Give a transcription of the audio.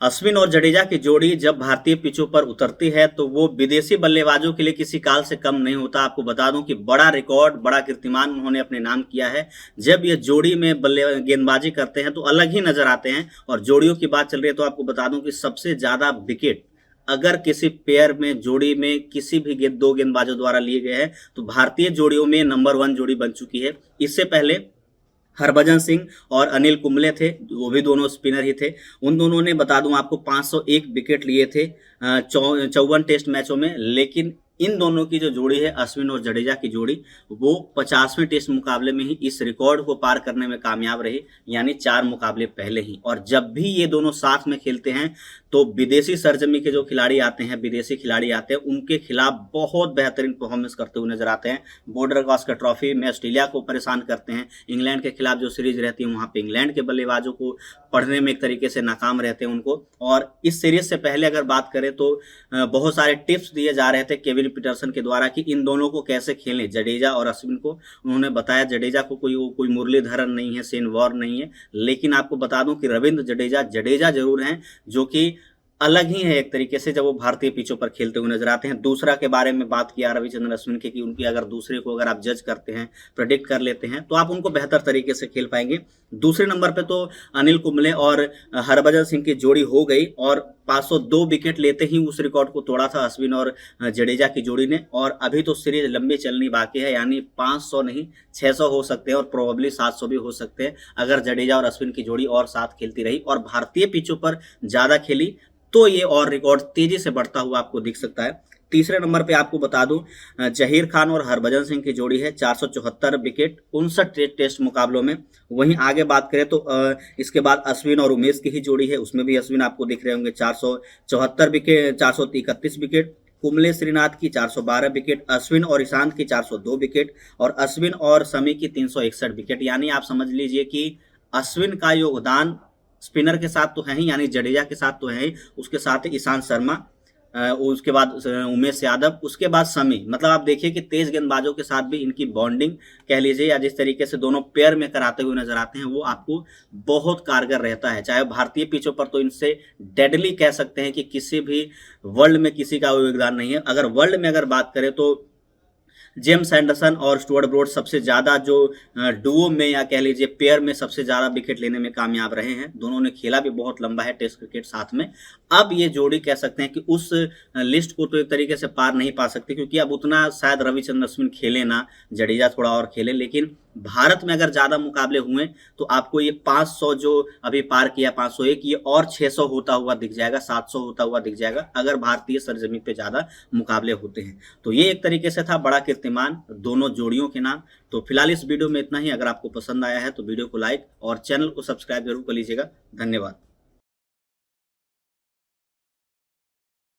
अश्विन और जडेजा की जोड़ी जब भारतीय पिचों पर उतरती है तो वो विदेशी बल्लेबाजों के लिए किसी काल से कम नहीं होता। आपको बता दूं कि बड़ा रिकॉर्ड, बड़ा कीर्तिमान उन्होंने अपने नाम किया है। जब ये जोड़ी में बल्ले गेंदबाजी करते हैं तो अलग ही नजर आते हैं। और जोड़ियों की बात चल रही है तो आपको बता दूं कि सबसे ज्यादा विकेट अगर किसी पेयर में, जोड़ी में किसी भी दो गेंदबाजों द्वारा लिए गए हैं तो भारतीय जोड़ियों में नंबर वन जोड़ी बन चुकी है। इससे पहले हरभजन सिंह और अनिल कुंबले थे, वो भी दोनों स्पिनर ही थे। उन दोनों ने बता दूं आपको 501 विकेट लिए थे 54 टेस्ट मैचों में। लेकिन इन दोनों की जो जोड़ी है, अश्विन और जडेजा की जोड़ी, वो 50वें टेस्ट मुकाबले में ही इस रिकॉर्ड को पार करने में कामयाब रही, यानी 4 मुकाबले पहले ही। और जब भी ये दोनों साथ में खेलते हैं तो विदेशी सरजमी के जो खिलाड़ी आते हैं, विदेशी खिलाड़ी आते हैं, उनके खिलाफ बहुत बेहतरीन परफॉर्मेंस करते हुए नजर आते हैं। बॉर्डर गावस्कर ट्रॉफी में ऑस्ट्रेलिया को परेशान करते हैं। इंग्लैंड के खिलाफ जो सीरीज रहती है वहां पे इंग्लैंड के बल्लेबाजों को पढ़ने में एक तरीके से नाकाम रहते हैं उनको। और इस सीरीज से पहले अगर बात करें तो बहुत सारे टिप्स दिए जा रहे थे केविन पीटरसन के द्वारा कि इन दोनों को कैसे खेलें, जडेजा और अश्विन को। उन्होंने बताया जडेजा को कोई मुरलीधरन नहीं है, शेन वॉर्न नहीं है, लेकिन आपको बता दूं कि रविंद्र जडेजा जडेजा जरूर हैं, जो कि अलग ही है एक तरीके से जब वो भारतीय पिचों पर खेलते हुए नजर आते हैं। दूसरा के बारे में बात किया रविचंद्रन अश्विन की कि उनकी अगर दूसरे को अगर आप जज करते हैं, प्रेडिक्ट कर लेते हैं तो आप उनको बेहतर तरीके से खेल पाएंगे। दूसरे नंबर पे तो अनिल कुंबले और हरभजन सिंह की जोड़ी हो गई और 502 विकेट लेते ही उस रिकॉर्ड को तोड़ा था अश्विन और जडेजा की जोड़ी ने। और अभी तो सीरीज लंबी चलनी बाकी है, यानी 500 नहीं 600 हो सकते हैं और प्रोबेबली 700 भी हो सकते हैं अगर जडेजा और अश्विन की जोड़ी और साथ खेलती रही और भारतीय पिचों पर ज्यादा खेली तो ये और रिकॉर्ड तेजी से बढ़ता हुआ आपको दिख सकता है। तीसरे नंबर पे आपको बता दूं जहीर खान और हरभजन सिंह की जोड़ी है 474 विकेट 59 टेस्ट मुकाबलों में। वहीं आगे बात करें तो इसके बाद अश्विन और उमेश की ही जोड़ी है, उसमें भी अश्विन आपको दिख रहे होंगे 474 विकेट 431 विकेट। कुंबले श्रीनाथ की 412 विकेट, अश्विन और ईशांत की 402 विकेट और अश्विन और समी की 361 विकेट। यानी आप समझ लीजिए कि अश्विन का योगदान स्पिनर के साथ तो है ही, यानी जडेजा के साथ तो है ही, उसके साथ ही ईशांत शर्मा, उसके बाद उमेश यादव, उसके बाद समी। मतलब आप देखिए कि तेज गेंदबाजों के साथ भी इनकी बॉन्डिंग कह लीजिए या जिस तरीके से दोनों पेयर में कराते हुए नजर आते हैं वो आपको बहुत कारगर रहता है। चाहे भारतीय पिचों पर तो इनसे डेडली कह सकते हैं कि किसी भी वर्ल्ड में किसी का योगदान नहीं है। अगर वर्ल्ड में अगर बात करें तो जेम्स एंडरसन और स्टुअर्ट ब्रॉड सबसे ज्यादा जो डुओ में या कह लीजिए पेयर में सबसे ज्यादा विकेट लेने में कामयाब रहे हैं। दोनों ने खेला भी बहुत लंबा है टेस्ट क्रिकेट साथ में। अब ये जोड़ी कह सकते हैं कि उस लिस्ट को तो एक तरीके से पार नहीं पा सकती, क्योंकि अब उतना शायद रविचंद्रन अश्विन खेले ना, जडेजा थोड़ा और खेले। लेकिन भारत में अगर ज्यादा मुकाबले हुए तो आपको ये 500 जो अभी पार किया 501, ये और 600 होता हुआ दिख जाएगा, 700 होता हुआ दिख जाएगा अगर भारतीय सरजमी पे ज्यादा मुकाबले होते हैं। तो ये एक तरीके से था बड़ा कीर्तिमान दोनों जोड़ियों के नाम। तो फिलहाल इस वीडियो में इतना ही। अगर आपको पसंद आया है तो वीडियो को लाइक और चैनल को सब्सक्राइब जरूर कर लीजिएगा। धन्यवाद।